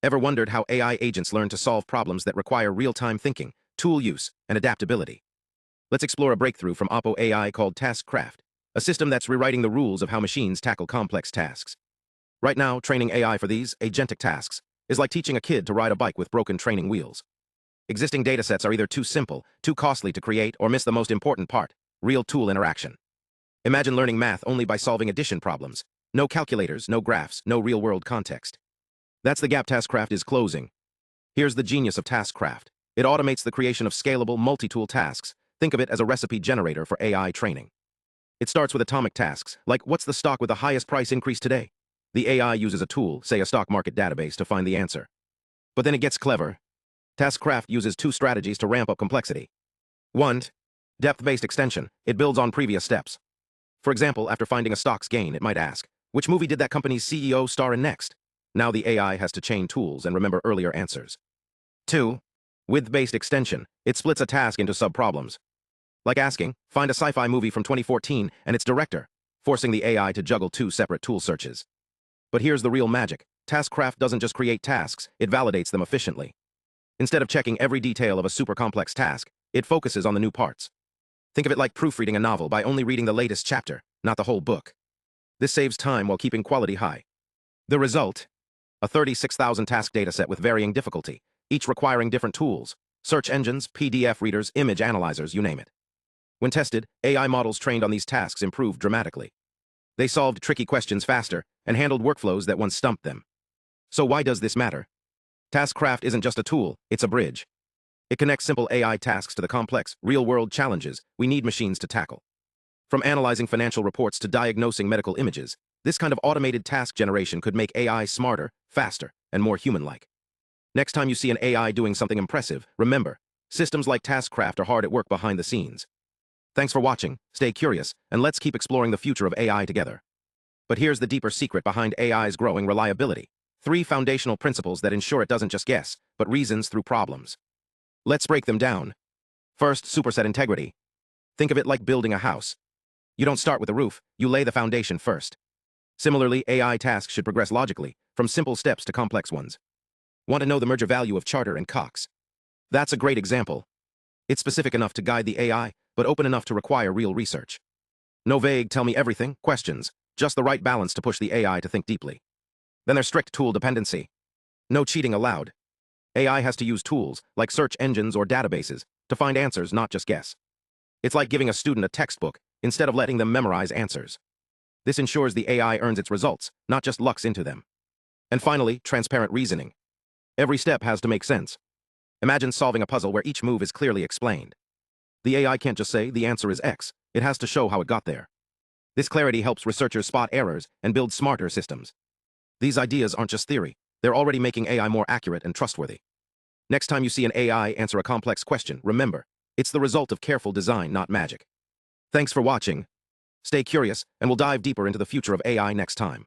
Ever wondered how AI agents learn to solve problems that require real-time thinking, tool use, and adaptability? Let's explore a breakthrough from OPPO AI called TaskCraft, a system that's rewriting the rules of how machines tackle complex tasks. Right now, training AI for these agentic tasks is like teaching a kid to ride a bike with broken training wheels. Existing datasets are either too simple, too costly to create, or miss the most important part, real tool interaction. Imagine learning math only by solving addition problems. No calculators, no graphs, no real-world context. That's the gap TaskCraft is closing. Here's the genius of TaskCraft. It automates the creation of scalable, multi-tool tasks. Think of it as a recipe generator for AI training. It starts with atomic tasks, like what's the stock with the highest price increase today? The AI uses a tool, say a stock market database, to find the answer. But then it gets clever. TaskCraft uses two strategies to ramp up complexity. 1. Depth-based extension. It builds on previous steps. For example, after finding a stock's gain, it might ask, which movie did that company's CEO star in next? Now the AI has to chain tools and remember earlier answers. 2. Width-based extension. It splits a task into sub-problems. Like asking, find a sci-fi movie from 2014 and its director, forcing the AI to juggle two separate tool searches. But here's the real magic. TaskCraft doesn't just create tasks, it validates them efficiently. Instead of checking every detail of a super complex task, it focuses on the new parts. Think of it like proofreading a novel by only reading the latest chapter, not the whole book. This saves time while keeping quality high. The result? A 36,000 task dataset with varying difficulty, each requiring different tools, search engines, PDF readers, image analyzers, you name it. When tested, AI models trained on these tasks improved dramatically. They solved tricky questions faster and handled workflows that once stumped them. So why does this matter? TaskCraft isn't just a tool, it's a bridge. It connects simple AI tasks to the complex, real-world challenges we need machines to tackle. From analyzing financial reports to diagnosing medical images, this kind of automated task generation could make AI smarter, faster, and more human-like. Next time you see an AI doing something impressive, remember, systems like TaskCraft are hard at work behind the scenes. Thanks for watching, stay curious, and let's keep exploring the future of AI together. But here's the deeper secret behind AI's growing reliability. 3 foundational principles that ensure it doesn't just guess, but reasons through problems. Let's break them down. First, Superset Integrity. Think of it like building a house. You don't start with the roof, you lay the foundation first. Similarly, AI tasks should progress logically, from simple steps to complex ones. Want to know the merger value of Charter and Cox? That's a great example. It's specific enough to guide the AI, but open enough to require real research. No vague, tell me everything, questions, just the right balance to push the AI to think deeply. Then there's strict tool dependency. No cheating allowed. AI has to use tools, like search engines or databases, to find answers, not just guess. It's like giving a student a textbook, instead of letting them memorize answers. This ensures the AI earns its results, not just lucks into them. And finally, transparent reasoning. Every step has to make sense. Imagine solving a puzzle where each move is clearly explained. The AI can't just say, the answer is X. It has to show how it got there. This clarity helps researchers spot errors and build smarter systems. These ideas aren't just theory. They're already making AI more accurate and trustworthy. Next time you see an AI answer a complex question, remember, it's the result of careful design, not magic. Thanks for watching. Stay curious, and we'll dive deeper into the future of AI next time.